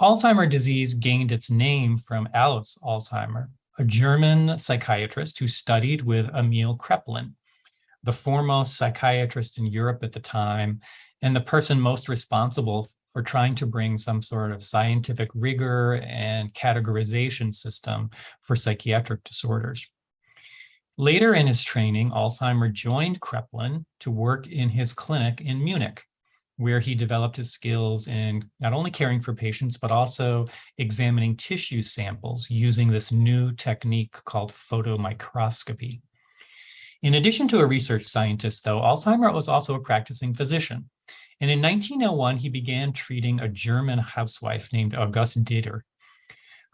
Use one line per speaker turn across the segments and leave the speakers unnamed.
Alzheimer's disease gained its name from Alois Alzheimer, a German psychiatrist who studied with Emil Kraepelin, the foremost psychiatrist in Europe at the time, and the person most responsible for trying to bring some sort of scientific rigor and categorization system for psychiatric disorders. Later in his training, Alzheimer joined Kraepelin to work in his clinic in Munich, where he developed his skills in not only caring for patients, but also examining tissue samples using this new technique called photomicroscopy. In addition to a research scientist, though, Alzheimer was also a practicing physician. And in 1901, he began treating a German housewife named Auguste Deter,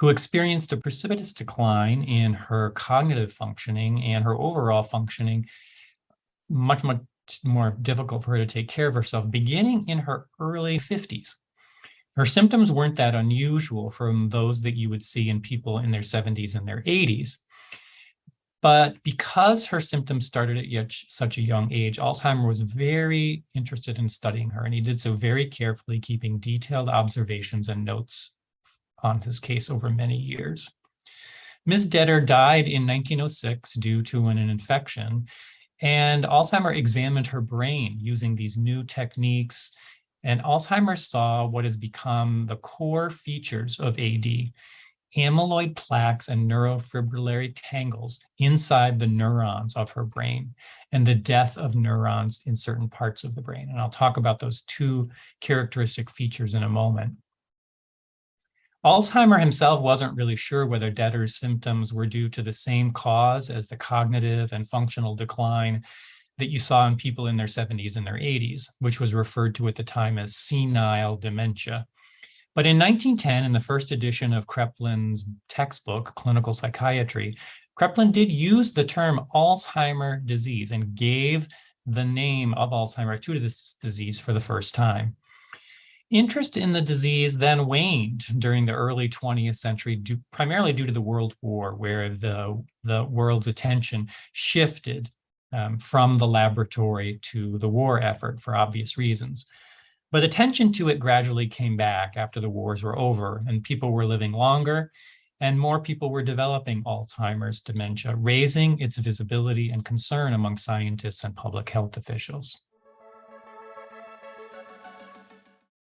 who experienced a precipitous decline in her cognitive functioning and her overall functioning, much more difficult for her to take care of herself, beginning in her early 50s. Her symptoms weren't that unusual from those that you would see in people in their 70s and their 80s. But because her symptoms started at such a young age, Alzheimer was very interested in studying her, and he did so very carefully, keeping detailed observations and notes on his case over many years. Ms. Deter died in 1906 due to an infection, and Alzheimer examined her brain using these new techniques, and Alzheimer saw what has become the core features of AD: amyloid plaques and neurofibrillary tangles inside the neurons of her brain, and the death of neurons in certain parts of the brain. And I'll talk about those two characteristic features in a moment. Alzheimer himself wasn't really sure whether Deter's symptoms were due to the same cause as the cognitive and functional decline that you saw in people in their 70s and their 80s, which was referred to at the time as senile dementia. But in 1910, in the first edition of Kraepelin's textbook, Clinical Psychiatry, Kraepelin did use the term Alzheimer disease and gave the name of Alzheimer to this disease for the first time. Interest in the disease then waned during the early 20th century, primarily due to the World War, where the world's attention shifted from the laboratory to the war effort for obvious reasons. But attention to it gradually came back after the wars were over and people were living longer and more people were developing Alzheimer's dementia, raising its visibility and concern among scientists and public health officials.